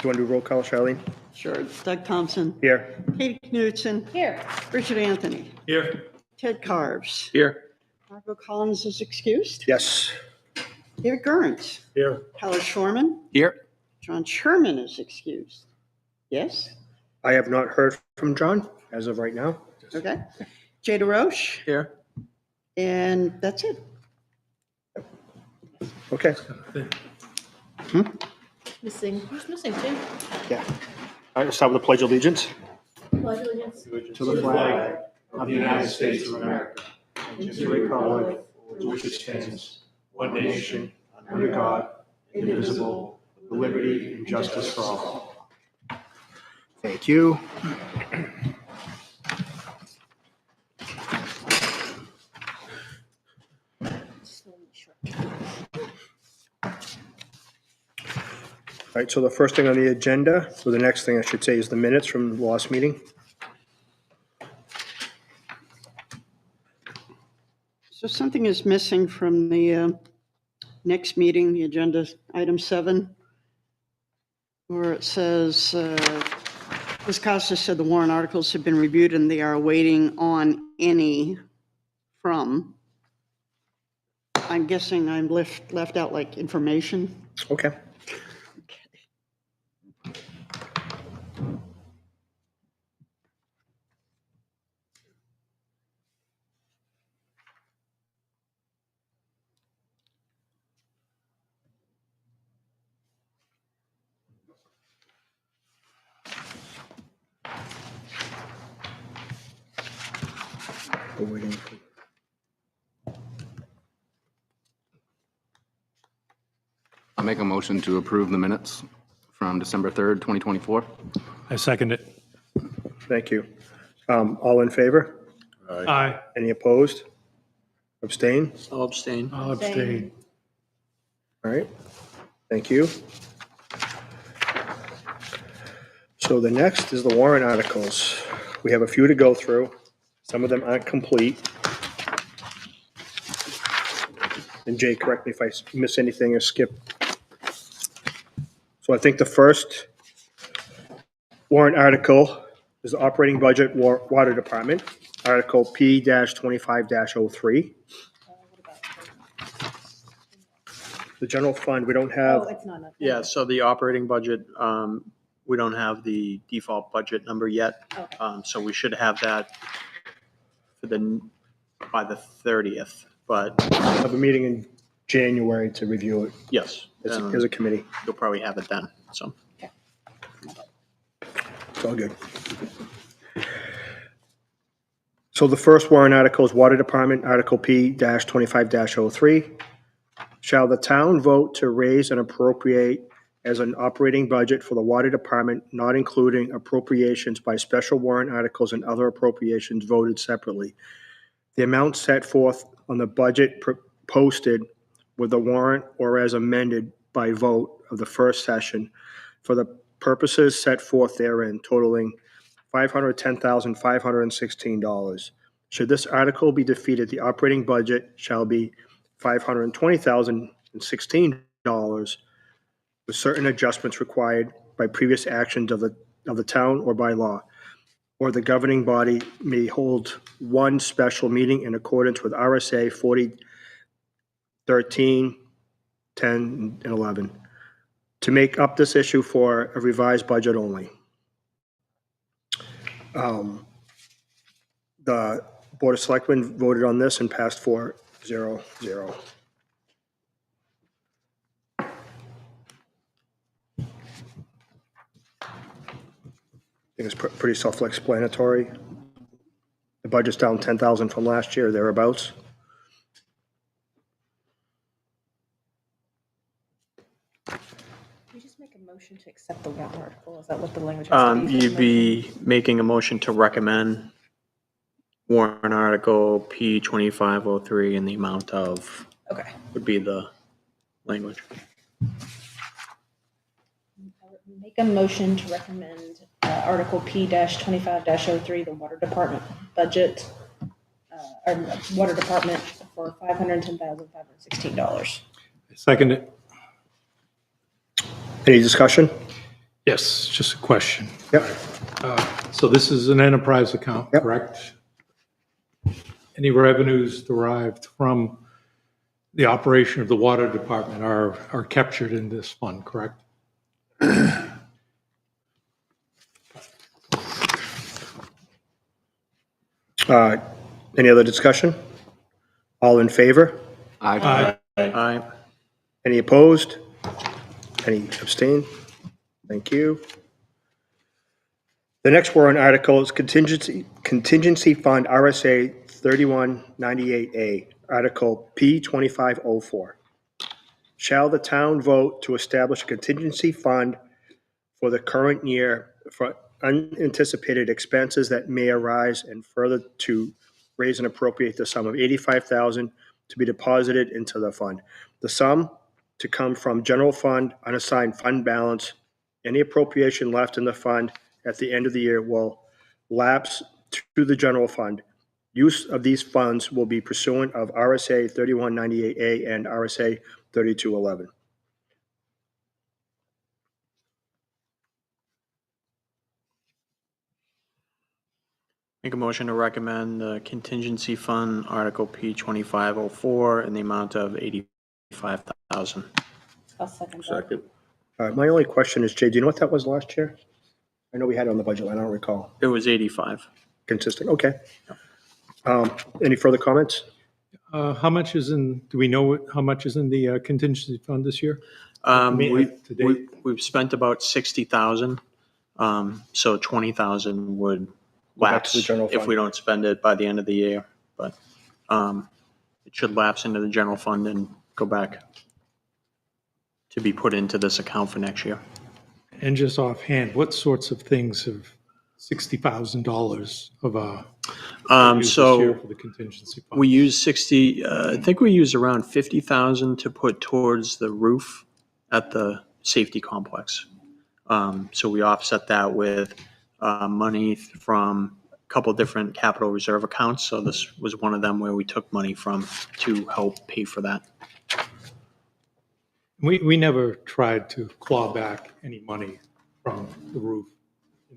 you want to do roll call, Charlene? Sure. Doug Thompson. Here. Katie Knudsen. Here. Richard Anthony. Here. Ted Carves. Here. Margot Collins is excused. Yes. David Gurns. Here. Howard Shorman. Here. John Sherman is excused. Yes? I have not heard from John as of right now. Okay. Jay DeRoche. Here. And that's it. Okay. Missing. Who's missing too? Yeah. All right, let's start with the Pledge of Allegiance. Pledge allegiance To the flag of the United States of America, and to the republic for which it stands, one nation, under God, indivisible, with liberty and justice for all. Thank you. All right, so the first thing on the agenda, or the next thing I should say, is the minutes from the last meeting. So something is missing from the next meeting, the agenda, item 7, where it says, Ms. Costa said the warrant articles have been reviewed and they are waiting on any from. I'm guessing I'm left out like information. Okay. We're waiting for- I'll make a motion to approve the minutes from December 3rd, 2024. I second it. Thank you. All in favor? Aye. Any opposed? Abstain? I'll abstain. I'll abstain. All right. Thank you. So the next is the warrant articles. We have a few to go through. Some of them aren't complete. And Jay, correct me if I miss anything or skip. So I think the first warrant article is the operating budget water department, Article P-25-03. The general fund, we don't Oh, have, it's not enough. Yeah, so the operating budget, we don't have the default budget number yet. Okay. So we should have that by the 30th, but have a meeting in January to review it yes, as a committee. you'll probably have it then, so. It's all good. So the first warrant article is Water Department, Article P-25-03. Shall the town vote to raise and appropriate as an operating budget for the Water Department, not including appropriations by special warrant articles and other appropriations voted separately? The amount set forth on the budget posted with the warrant or as amended by vote of the first session for the purposes set forth therein totaling $510,516. Should this article be defeated, the operating budget shall be $520,016 with certain adjustments required by previous actions of the town or by law. Or the governing body may hold one special meeting in accordance with RSA 4013, 10, and 11 to make up this issue for a revised budget only. The Board of Selectmen voted on this and passed 4-0-0. I think it's pretty self-explanatory. The budget's down 10,000 from last year, thereabouts. You just make a motion to accept the warrant article. Is that what the language has to be? You'd be making a motion to recommend warrant article P-2503 in the amount of, Okay. would be the language. Make a motion to recommend Article P-25-03, the Water Department budget, or Water Department for $510,516. Second it. Any discussion? Yeah, Yes, just a question. Yep. So this is an enterprise account, Yep. correct? Any revenues derived from the operation of the water department are captured in this fund, correct? Any other discussion? All in favor? Aye. Aye. Any opposed? Any abstain? Thank you. The next warrant article is contingency fund RSA 3198A, Article P 2504. Shall the town vote to establish a contingency fund for the current year for unanticipated expenses that may arise, and further to raise and appropriate the sum of $85,000 to be deposited into the fund. The sum to come from general fund, unassigned fund balance. Any appropriation left in the fund at the end of the year will lapse to the general fund. Use of these funds will be pursuant of RSA 3198A and RSA 3211. Make a motion to recommend the contingency fund, Article P 2504, in the amount of $85,000. I'll second that. My only question is, Jay, do you know what that was last year? I know we had it on the budget line, I don't recall. It was 85. Consistent, okay. Any further comments? How much is in, do we know how much is in the contingency fund this year? To date? We've spent about 60,000. So 20,000 would back to the lapse general if fund. we don't spend it by the end of the year. But it should lapse into the general fund and go back to be put into this account for next year. And just offhand, what sorts of things have $60,000 of used this year So for the contingency fund? we use 60, I think we use around 50,000 to put towards the roof at the safety complex. So we offset that with money from a couple different capital reserve accounts. So this was one of them where we took money from to help pay for that. We never tried to claw back any money from the roof.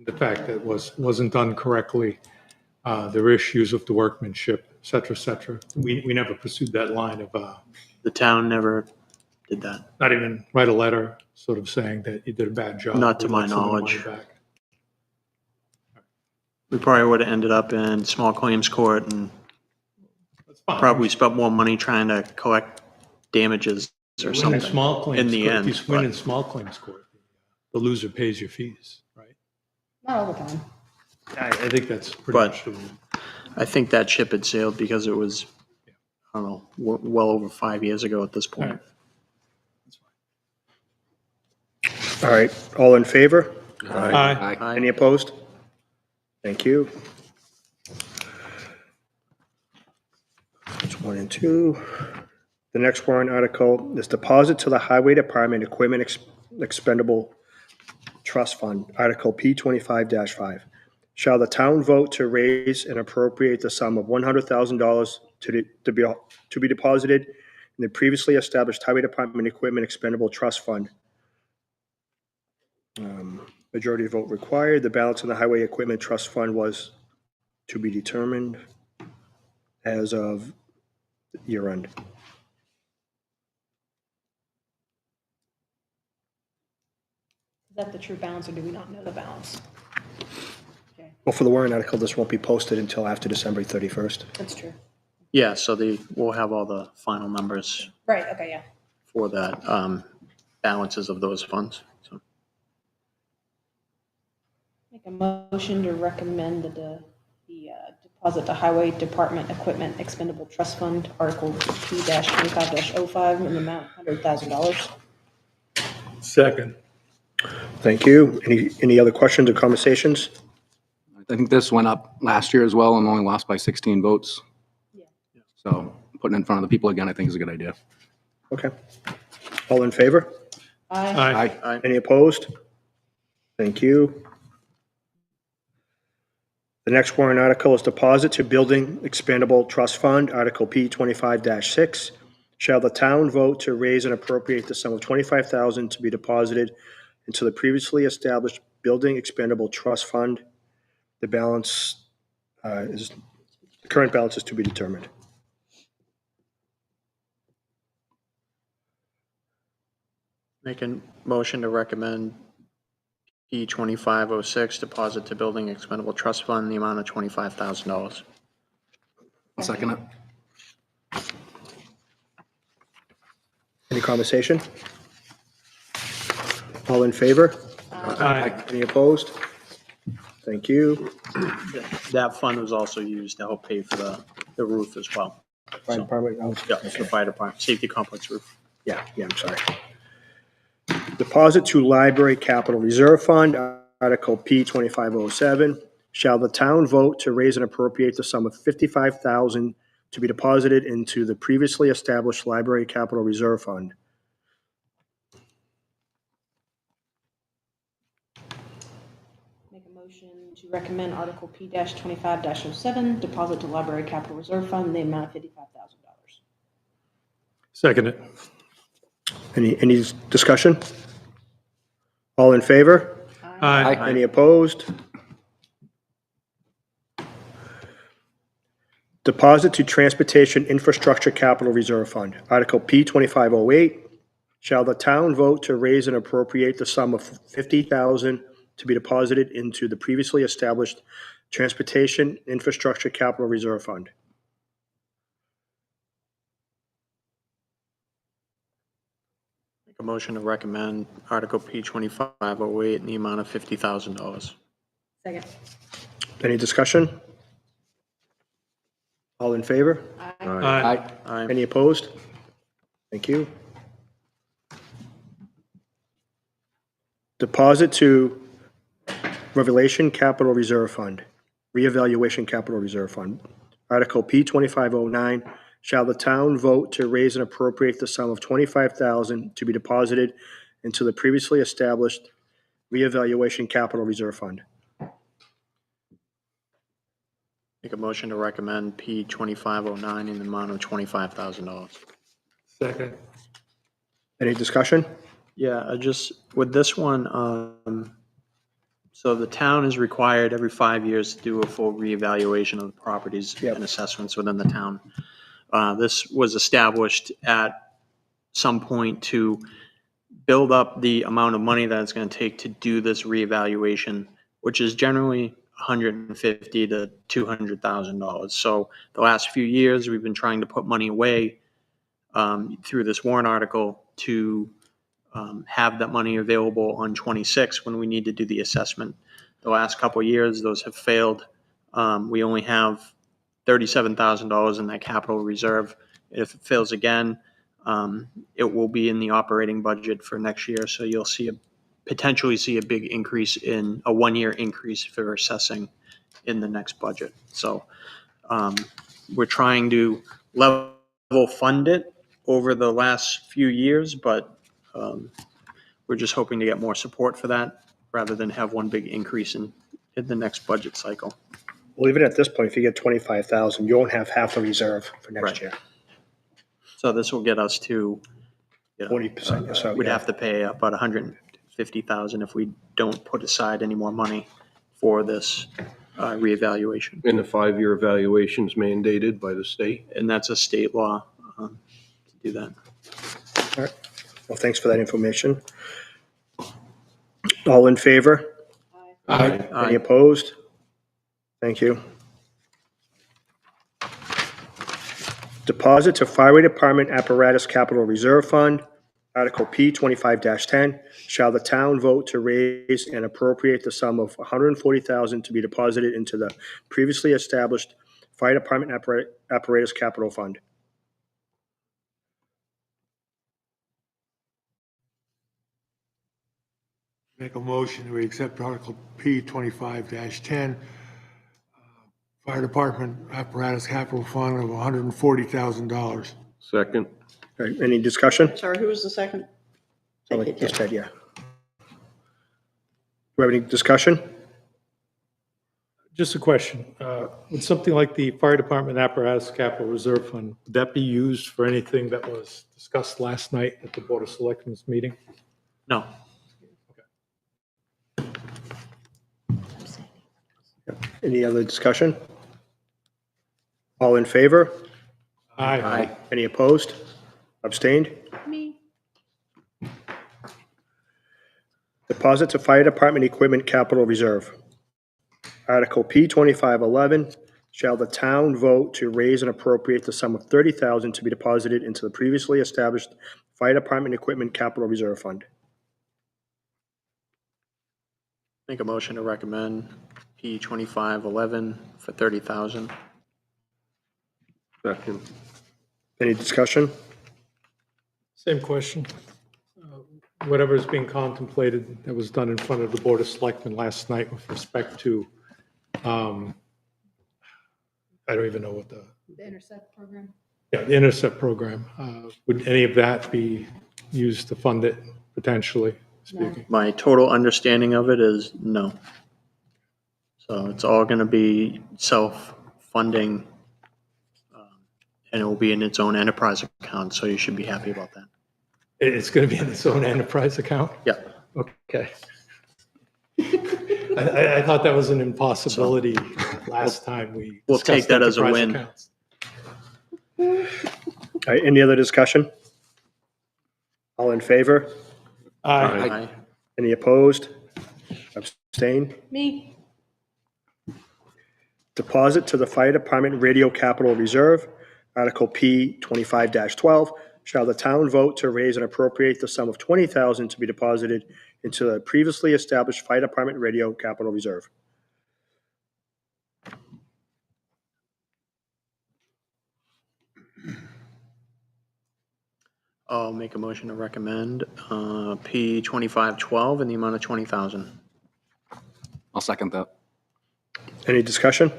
The fact that it wasn't done correctly, there were issues with the workmanship, et cetera, et cetera. We never pursued that line of, The town never did that. not even write a letter sort of saying that you did a bad job. Not to we'd my like some of the money knowledge. back. We probably would have ended up in small claims court and That's fine. probably spent more money trying to collect damages or Win in something. small claims in the court. end, If you win but- in small claims court, the loser pays your fees, right? Not all the time. I think that's pretty But- much the rule. I think that ship had sailed because it was, I don't know, well over 5 years ago at this All point. right. All right, all in favor? Aye. Aye. Any opposed? Thank you. That's 1 and 2. The next warrant article is deposit to the Highway Department Equipment Expendable Trust Fund, Article P 25-5. Shall the town vote to raise and appropriate the sum of $100,000 to be deposited in the previously established Highway Department Equipment Expendable Trust Fund? Majority vote required. The balance in the Highway Equipment Trust Fund was to be determined as of year end. Is that the true balance or do we not know the balance? Okay, Well, for the warrant article, this won't be posted until after December 31st. that's true. Yeah, so we'll have all the final numbers Right, okay, yeah. for that, balances of those funds. So Make a motion to recommend the deposit to Highway Department Equipment Expendable Trust Fund, Article P-25-05, in the amount of $100,000. Second. Thank you. Any other questions or conversations? I think this went up last year as well and only lost by 16 votes. Yeah. So putting it in front of the people again, I think is a good idea. Okay. All in favor? Aye. Aye. Any opposed? Thank you. The next warrant article is deposit to Building Expandable Trust Fund, Article P 25-6. Shall the town vote to raise and appropriate the sum of $25,000 to be deposited into the previously established Building Expendable Trust Fund. The current balance is to be determined. Make a motion to recommend E2506, deposit to Building Expendable Trust Fund, in the amount of $25,000. I'll second it. Any conversation? All in favor? Aye. Any opposed? Thank you. That fund was also used to help pay for the roof as well. Fire department, oh, Yeah, for the fire department, safety complex roof. yeah, I'm sorry. Deposit to Library Capital Reserve Fund, Article P 2507. Shall the town vote to raise and appropriate the sum of $55,000 to be deposited into the previously established Library Capital Reserve Fund? Make a motion to recommend Article P-25-07, deposit to Library Capital Reserve Fund, in the amount of $55,000. Second it. Any discussion? All in favor? Aye. Any opposed? Deposit to Transportation Infrastructure Capital Reserve Fund, Article P 2508. Shall the town vote to raise and appropriate the sum of $50,000 to be deposited into the previously established Transportation Infrastructure Capital Reserve Fund? Make a motion to recommend Article P2508 in the amount of $50,000. Second. Any discussion? All in favor? Aye. Aye. Any opposed? Thank you. Deposit to Revelation Capital Reserve Fund, Reevaluation Capital Reserve Fund. Article P 2509, shall the town vote to raise and appropriate the sum of $25,000 to be deposited into the previously established Reevaluation Capital Reserve Fund? Make a motion to recommend P2509 in the amount of $25,000. Second. Any discussion? Yeah, with this one, so the town is required every 5 years to do a full reevaluation of the properties Yep. and assessments within the town. This was established at some point to build up the amount of money that it's going to take to do this reevaluation, which is generally $150,000 to $200,000. So the last few years, we've been trying to put money away through this warrant article to have that money available on 26 when we need to do the assessment. The last couple of years, those have failed. We only have $37,000 in that capital reserve. If it fails again, it will be in the operating budget for next year. So you'll potentially see a big increase in a 1-year increase for assessing in the next budget. So we're trying to level fund it over the last few years, but we're just hoping to get more support for that rather than have one big increase in the next budget cycle. Well, even at this point, if you get 25,000, you won't have half the reserve for next Right. year. So this will get us to, 40% or so. we'd yeah. have to pay about $150,000 if we don't put aside any more money for this reevaluation. And the 5-year evaluation is mandated by the state. And that's a state law to do that. All right. Well, thanks for that information. All in favor? Aye. Any opposed? Thank you. Deposit to Fire Department Apparatus Capital Reserve Fund, Article P 25-10. Shall the town vote to raise and appropriate the sum of $140,000 to be deposited into the previously established Fire Department Apparatus Capital Fund? Make a motion to accept Article P 25-10, Fire Department Apparatus Capital Fund of $140,000. Second. All right, any discussion? Sorry, who was the second? Oh, Take it, just Ted, yeah. Do we have any discussion? Just a question. Would something like the Fire Department Apparatus Capital Reserve Fund, would that be used for anything that was discussed last night at the Board of Selectmen's meeting? No. Any other discussion? All in favor? Aye. Any opposed? Abstained? Me. Deposit to Fire Department Equipment Capital Reserve. Article P 2511, shall the town vote to raise and appropriate the sum of $30,000 to be deposited into the previously established Fire Department Equipment Capital Reserve Fund? Make a motion to recommend P 2511 for 30,000. Second. Any discussion? Same question. Whatever is being contemplated that was done in front of the Board of Selectmen last night with respect to, I don't even know what the Intercept program? Yeah, the Intercept program, would any of that be used to fund it, potentially speaking? My total understanding of it is no. So it's all going to be self-funding, and it will be in its own enterprise account, so you should be happy about that. It's going to be in its own enterprise account? Yeah. Okay. I thought that was an impossibility last time we We'll take discussed that as a enterprise win. accounts. All right, any other discussion? All in favor? Aye. Aye. Any opposed? Abstained? Me. Deposit to the Fire Department Radio Capital Reserve, Article P 25-12, shall the town vote to raise and appropriate the sum of $20,000 to be deposited into the previously established Fire Department Radio Capital Reserve? I'll make a motion to recommend P 2512 in the amount of 20,000. I'll second that. Any discussion?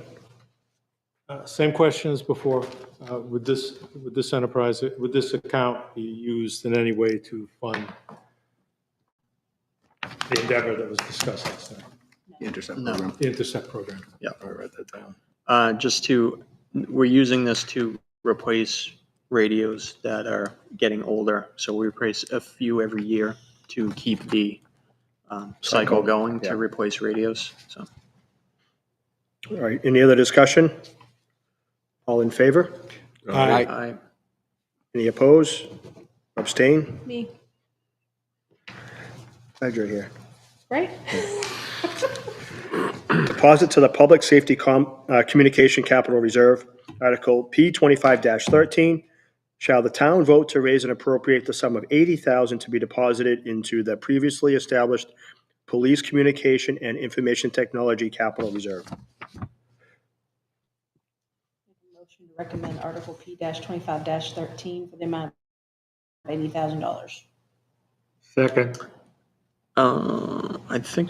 Same question as before. Would this enterprise, would this account be used in any way to fund the endeavor that was discussed last night, The Intercept No. program. the Intercept program? Yeah. I'll write that down. We're using this to replace radios that are getting older. So we replace a few every year to keep the cycle going yeah. to replace radios. So All right, any other discussion? All in favor? Aye. I, Any opposed? Abstain? Me. Glad you're here. Right? Deposit to the Public Safety Communication Capital Reserve, Article P 25-13. Shall the town vote to raise and appropriate the sum of $80,000 to be deposited into the previously established Police Communication and Information Technology Capital Reserve? Motion to recommend Article P-25-13 for the amount of $80,000. Second. I think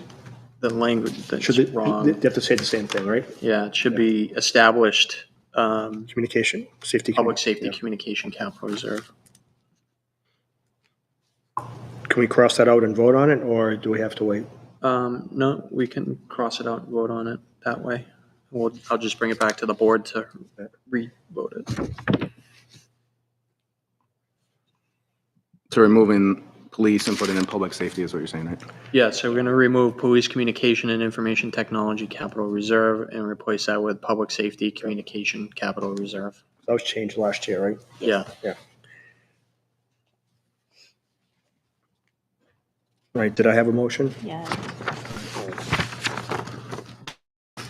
the language that's Should they wrong. have to say the same thing, right? Yeah, it should be established Communication, safety. Public Safety Yeah. Communication Capital Reserve. Can we cross that out and vote on it, or do we have to wait? No, we can cross it out and vote on it that way. I'll just bring it back to the board to re-vote it. So removing police and putting in public safety is what you're saying, right? Yeah, so we're going to remove Police Communication and Information Technology Capital Reserve and replace that with Public Safety Communication Capital Reserve. That was changed last year, right? Yeah. Right, did I have a motion? Yeah.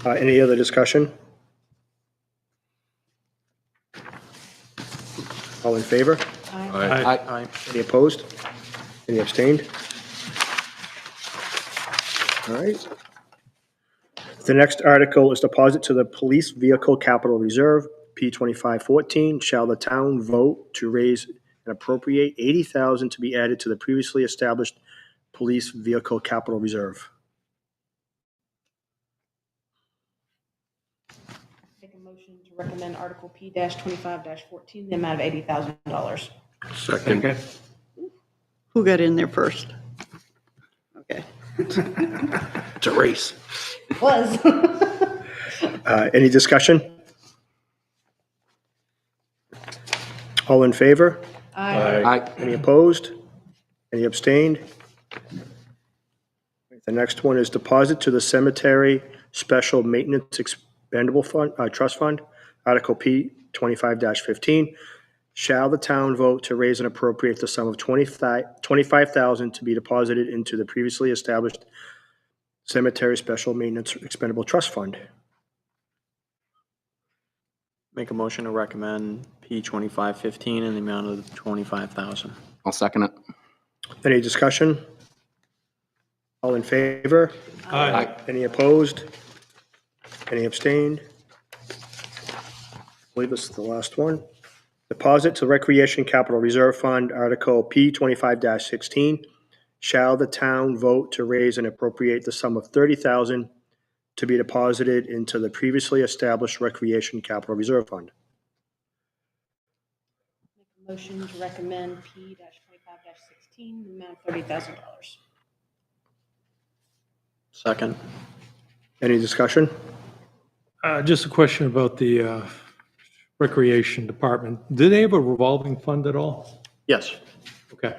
Any other discussion? All in favor? Aye. Aye. Any opposed? Any abstained? All right. The next article is deposit to the Police Vehicle Capital Reserve, P 2514. Shall the town vote to raise and appropriate $80,000 to be added to the previously established Police Vehicle Capital Reserve? Make a motion to recommend Article P-25-14, the amount of $80,000. Second. Who got in there first? Okay. It's a race. Was. Any discussion? All in favor? Aye. Aye. Any opposed? Any abstained? The next one is deposit to the cemetery special maintenance expendable fund, trust fund, Article P 25-15. Shall the town vote to raise and appropriate the sum of 25,000 to be deposited into the previously established cemetery special maintenance expendable trust fund? Make a motion to recommend P 2515 in the amount of 25,000. I'll second it. Any discussion? All in favor? Aye. Any opposed? Any abstained? I believe this is the last one. Deposit to Recreation Capital Reserve Fund, Article P 25-16. Shall the town vote to raise and appropriate the sum of 30,000 to be deposited into the previously established Recreation Capital Reserve Fund? Motion to recommend P-25-16, the amount of $30,000. Second. Any discussion? Just a question about the Recreation Department. Do they have a revolving fund at all? Yes. Okay.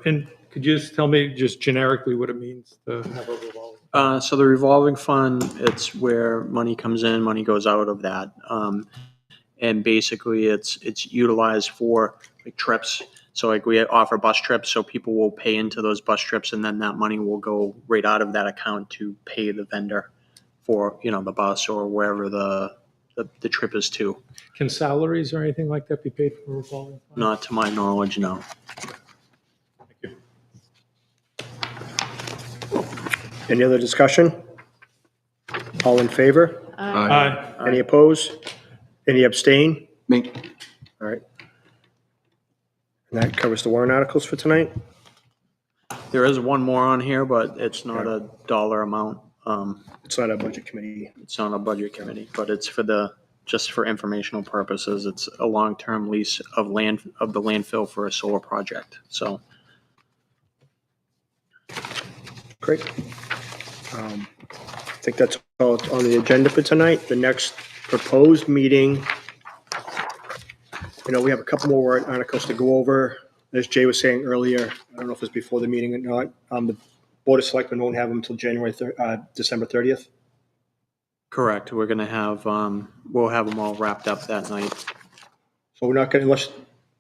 And could you just tell me just generically what it means to have a revolving? So the revolving fund, it's where money comes in, money goes out of that. And basically it's utilized for like trips. So like we offer bus trips, so people will pay into those bus trips and then that money will go right out of that account to pay the vendor for, the bus or wherever the trip is to. Can salaries or anything like that be paid from a revolving fund? Not to my knowledge, no. Thank you. Any other discussion? All in favor? Aye. Any opposed? Any abstain? Me. All right. And that covers the warrant articles for tonight. There is one more on here, but it's not a dollar amount. It's not a budget committee. It's on a budget committee, but it's just for informational purposes. It's a long-term lease of the landfill for a solar project. So Great. I think that's all on the agenda for tonight. The next proposed meeting, we have a couple more warrant articles to go over. As Jay was saying earlier, I don't know if it's before the meeting or not, the Board of Selectmen won't have them until December 30th. correct. We're gonna have we'll have them all wrapped up that night. So we're not going, unless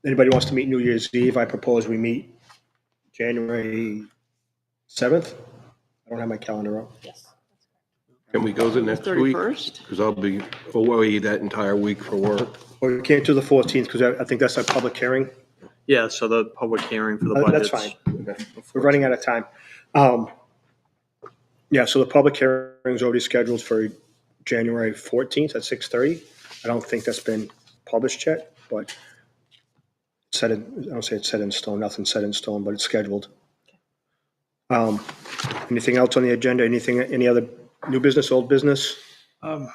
anybody wants to meet New Year's Eve, I propose we meet January 7th. I don't have my calendar up. Yes. Can we go the next week? 31st? Because I'll be away that entire week for work. Or we can't do the 14th because I think that's a public hearing. Yeah, so the public hearing for the budgets. That's fine. We're running out of time. Yeah, so the public hearing is already scheduled for January 14th at 6:30. I don't think that's been published yet, but I don't say it's set in stone, nothing's set in stone, but it's scheduled. Anything else on the agenda? Any other new business, old business? I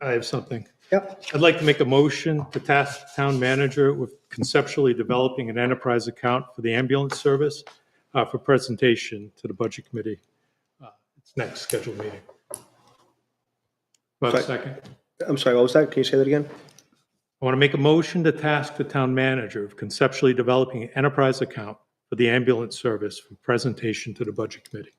have something. Yep. I'd like to make a motion to task the town manager with conceptually developing an enterprise account for the ambulance service for presentation to the budget committee. Its next scheduled meeting. About a second. I'm sorry, what was that? Can you say that again? I want to make a motion to task the town manager of conceptually developing an enterprise account for the ambulance service for presentation to the budget committee.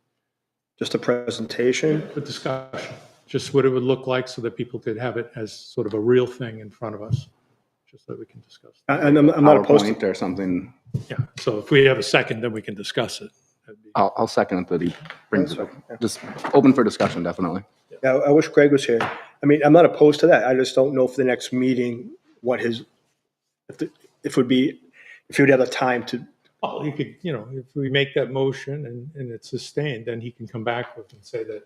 Just a presentation? For discussion, just what it would look like so that people could have it as sort of a real thing in front of us, just so that we can discuss. And I'm not opposed to. PowerPoint or something. Yeah, so if we have a second, then we can discuss it. That'd be- I'll second it that he brings it That's up. fine, yeah. Just open for discussion, definitely. Yeah, I wish Greg was here. I mean, I'm not opposed to that. I just don't know for the next meeting what his, if he would have the time to, Well, you could, if we make that motion and it's sustained, then he can come back with and say that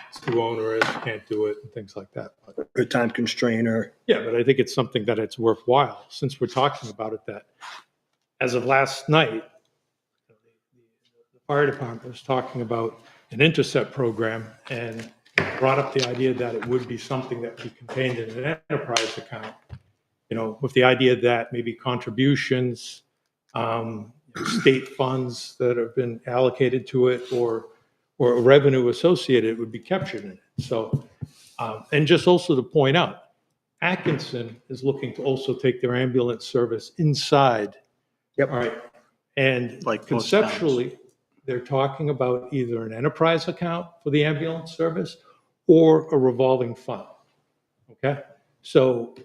it's too onerous, can't do it, and things like that. But, or time constraint or, yeah, but I think it's something that it's worthwhile, since we're talking about it, that as of last night, the fire department was talking about an intercept program and brought up the idea that it would be something that would be contained in an enterprise account, with the idea that maybe contributions, state funds that have been allocated to it or revenue associated would be captured in it. So, and just also to point out, Atkinson is looking to also take their ambulance service inside. Yep. All right. And Like most conceptually, they're talking about either an enterprise account for the ambulance service or a revolving fund. Okay? So,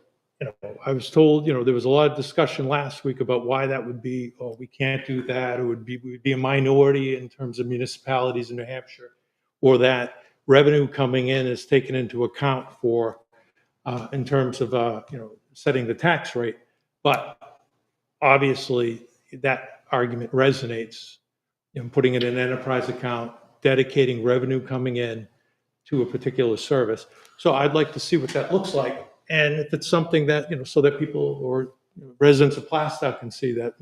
I was told, there was a lot of discussion last week about why that would be, oh, we can't do that, we'd be a minority in terms of municipalities in New Hampshire, or that revenue coming in is taken into account for, in terms of, setting the tax rate. But obviously, that argument resonates, putting it in an enterprise account, dedicating revenue coming in to a particular service. So I'd like to see what that looks like. And if it's something that, so that people or residents of Plastow can see that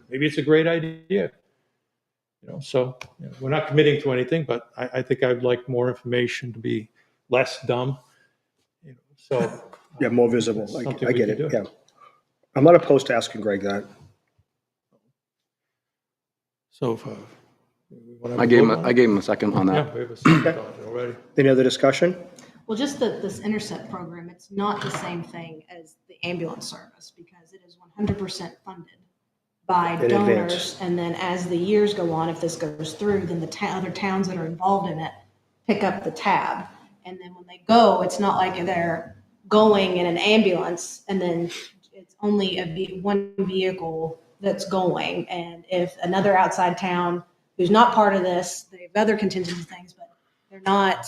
maybe it's a great idea. So we're not committing to anything, but I think I'd like more information to be less dumb. So Yeah, more visible. it's I something I we get can it, do. yeah. I'm not opposed to asking Greg that. So if, we wanna have I a gave him, vote on I it? gave him a second on Yeah, that. we have a second on it already. Any other discussion? Well, just this Intercept program, it's not the same thing as the ambulance service because it is 100% funded by In advance. donors. And then as the years go on, if this goes through, then the other towns that are involved in it pick up the tab. And then when they go, it's not like they're going in an ambulance and then it's only one vehicle that's going. And if another outside town who's not part of this, they have other contingency things, but they're not,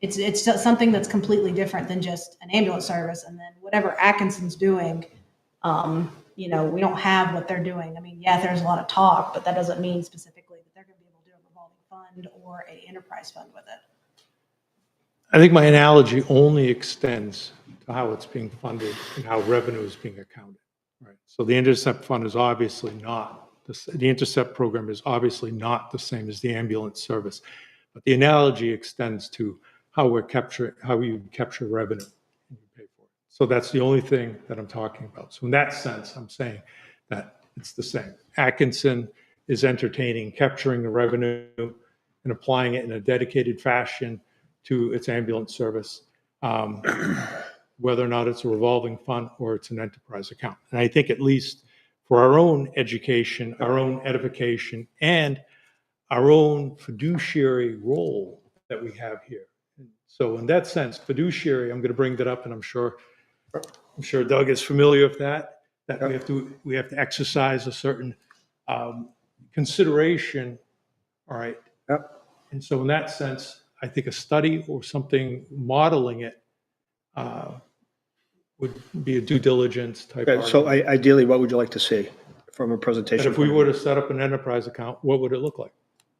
it's just something that's completely different than just an ambulance service. And then whatever Atkinson's doing, we don't have what they're doing. I mean, yeah, there's a lot of talk, but that doesn't mean specifically that they're going to be able to do a revolving fund or a enterprise fund with it. I think my analogy only extends to how it's being funded and how revenue is being accounted. Right. So the Intercept fund is obviously not, the Intercept program is obviously not the same as the ambulance service. But the analogy extends to how you capture revenue and you pay for it. So that's the only thing that I'm talking about. So in that sense, I'm saying that it's the same. Atkinson is entertaining capturing the revenue and applying it in a dedicated fashion to its ambulance service, whether or not it's a revolving fund or it's an enterprise account. And I think at least for our own education, our own edification, and our own fiduciary role that we have here. So in that sense, fiduciary, I'm going to bring that up, and I'm sure Doug is familiar with that we have to exercise a certain consideration. All right. Yep. And so in that sense, I think a study or something modeling it would be a due diligence type. Okay, so argument. ideally, what would you like to see from a And presentation? if we were to set up an enterprise account, what would it look like?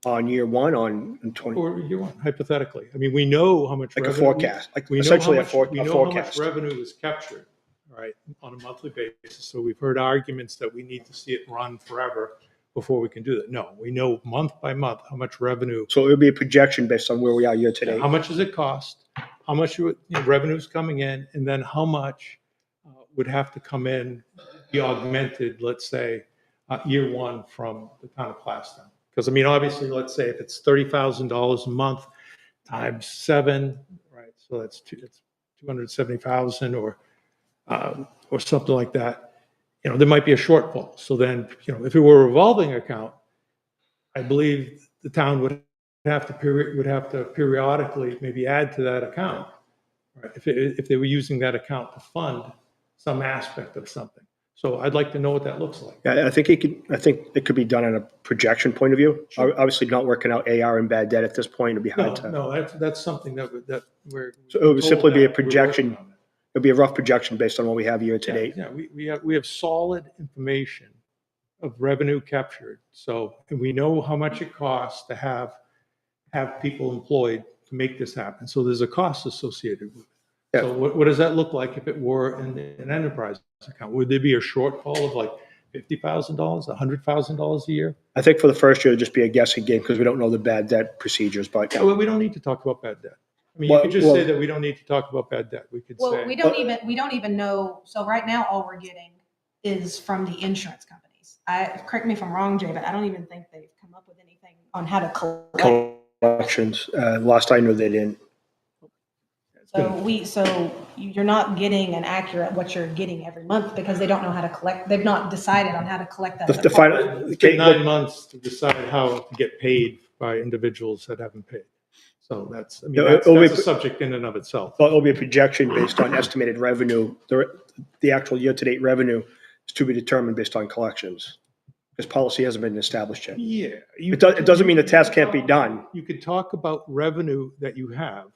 On year one, on 20, Or you want, hypothetically? I mean, we know how much like a revenue. forecast, like We know essentially how a much, we know how much forecast. revenue is captured, all right, on a monthly basis. So we've heard arguments that we need to see it run forever before we can do that. No, we know month by month how much revenue, So it would be a projection based on where we are year to date. how much does it cost, how much revenue is coming in, and then how much would have to come in, be augmented, let's say, year one from the town of Plastow. Because I mean, obviously, let's say if it's $30,000 a month times 7, right? So it's 270,000 or something like that. There might be a shortfall. So then, if it were a revolving account, I believe the town would have to periodically maybe add to that account, right? If they were using that account to fund some aspect of something. So I'd like to know what that looks like. Yeah, I think it could be done on a projection point of view. Obviously not working out AR and bad debt at this point. It'd be hard to, No, that's something that we're. So it would simply be a told that we're projection. working on it. it'd be a rough projection based on what we have year to Yeah, date. yeah, we have solid information of revenue captured. So, and we know how much it costs to have people employed to make this happen. So there's a cost associated with it. Yeah. So what does that look like if it were an enterprise account? Would there be a shortfall of like $50,000, $100,000 a year? I think for the first year, it'd just be a guessing game because we don't know the bad debt procedures, but Yeah, well, we don't need to talk about bad debt. I mean, you Well- could just well- say that we don't need to talk about bad debt. We could Well, say. we don't even know. So right now, all we're getting is from the insurance companies. Correct me if I'm wrong, Jay, but I don't even think they've come up with anything on how to collect. collections, last I knew they didn't. So you're not getting an accurate what you're getting every month because they don't know how to collect, they've not decided on how to collect that. The final, It's been 9 months to decide how to get paid by individuals that haven't paid. So that's, I mean, Yeah, that's it'll be- a subject in and of itself. well, it'll be a projection based on estimated revenue. The actual year-to-date revenue is to be determined based on collections. This policy hasn't been established yet. Yeah. It doesn't mean the task can't be done. You could talk about revenue that you have.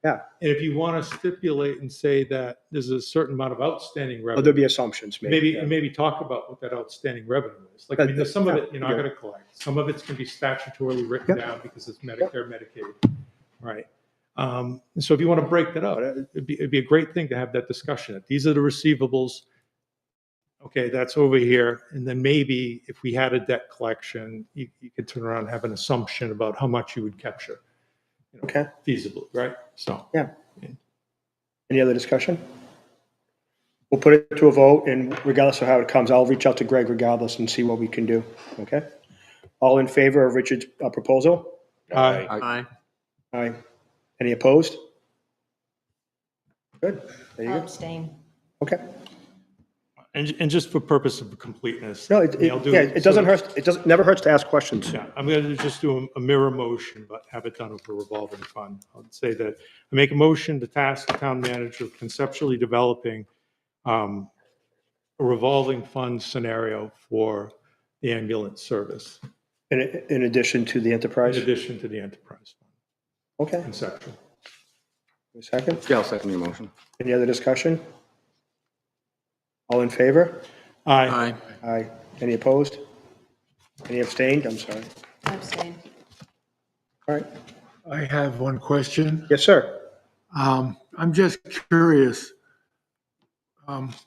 Yeah. And if you want to stipulate and say that there's a certain amount of outstanding Or revenue, there'll be assumptions maybe. maybe talk about what that outstanding revenue is. Like, I mean, there's some of it you're not Yeah. going to collect. Some of it's going to be statutorily written Yeah. down because it's Medicare, Medicaid, right? So if you want to break that out, it'd be a great thing to have that discussion. These are the receivables. Okay, that's over here. And then maybe if we had a debt collection, you could turn around and have an assumption about how much you would capture Okay, feasibly, right? So. yeah. Any other discussion? We'll put it to a vote, and regardless of how it comes, I'll reach out to Greg regardless and see what we can do, okay? All in favor of Richard's proposal? Aye. Aye. Any opposed? Good, there you I'll go. abstain. Okay. And just for purpose of completeness. No, I mean, I'll do yeah, it doesn't sort of- hurt, never hurts to ask questions. Yeah, I'm going to just do a mirror motion, but have it done with a revolving fund. I'll say that I make a motion to task the town manager with conceptually developing a revolving fund scenario for the ambulance service, In addition to the in enterprise? addition to the enterprise fund, Okay, conceptual. a second. Yeah, I'll second your motion. Any other discussion? All in favor? Aye. Aye. Aye. Any opposed? Any abstained? I'm sorry. Abstain. All right. I have one question. Yes, sir. I'm just curious.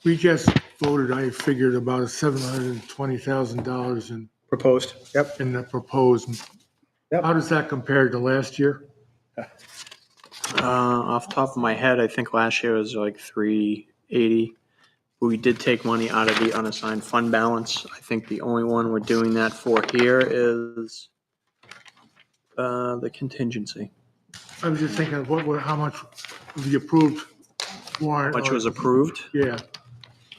We just voted, I figured about $720,000 Proposed. Yep. in the proposed. Yep. How does that compare to last year? Off the top of my head, I think last year was like 380. We did take money out of the unassigned fund balance. I think the only one we're doing that for here is the contingency, I was just thinking of how much the approved warrant. which was approved. Yeah,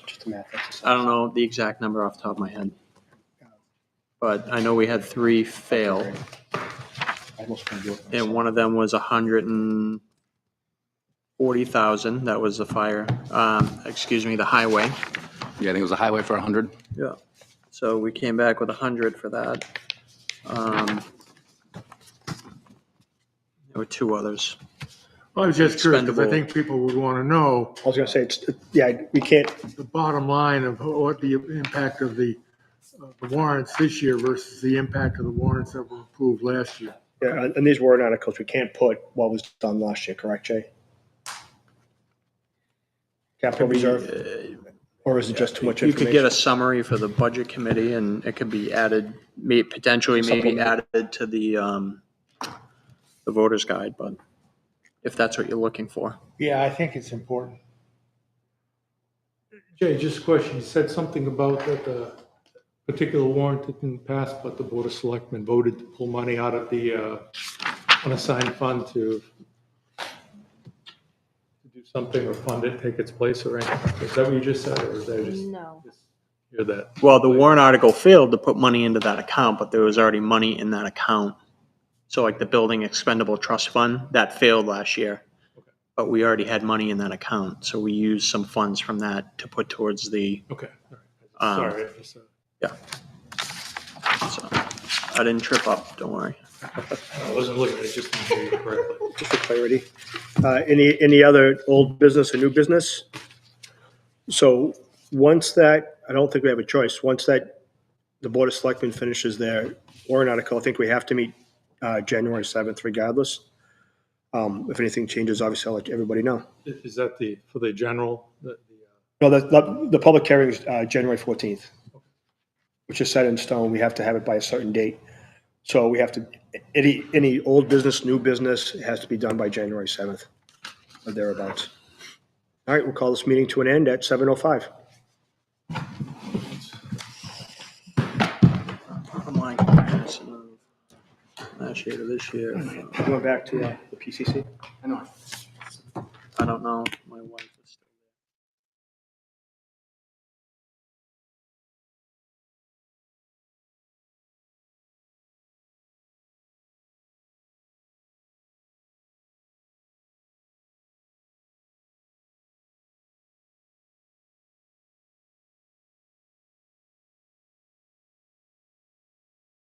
Just a math exercise. I don't know the exact number off the top of my head. But I know we had 3 fail, I almost couldn't do it and one of them was 140,000. That was the fire, the highway. Yeah, I think it was a highway for 100. Yeah. So we came back with 100 for that. There were 2 others. I was just curious because I Expendable. think people would want to know I was gonna say, we can't, the bottom line of what the impact of the warrants this year versus the impact of the warrants that were approved last year. yeah, and these warrant articles, we can't put what was done last year, correct, Jay? Capital reserve, or is it just too much You could get a information? summary for the budget committee, and it could be added, potentially maybe Supplement. added to the voter's guide, but if that's what you're looking for. Yeah, I think it's important. Jay, just a question. You said something about that the particular warrant had been passed, but the Board of Selectmen voted to pull money out of the unassigned fund to do something or fund it, take its place or anything. Is that what you just said, or is that just No. hear that? Well, the warrant article failed to put money into that account, but there was already money in that account. So like the building expendable trust fund, that failed last year. But we already had money in that account, so we used some funds from that to put towards the, Okay, all right. Sorry. I just, so I didn't trip up, don't worry. I wasn't looking, I just didn't hear you correctly. Just for clarity. Any other old business or new business? So once that, I don't think we have a choice. Once that, the Board of Selectmen finishes their warrant article, I think we have to meet January 7th regardless. If anything changes, obviously I'll let everybody know. Is that for the general? No, the public hearing is January 14th, which is set in stone. We have to have it by a certain date. So we have to, any old business, new business, it has to be done by January 7th or thereabouts. All right, we'll call this meeting to an end at 7:05. I'm like, comparison of last year to this year. Going back to the PCC. I know. I don't know. My wife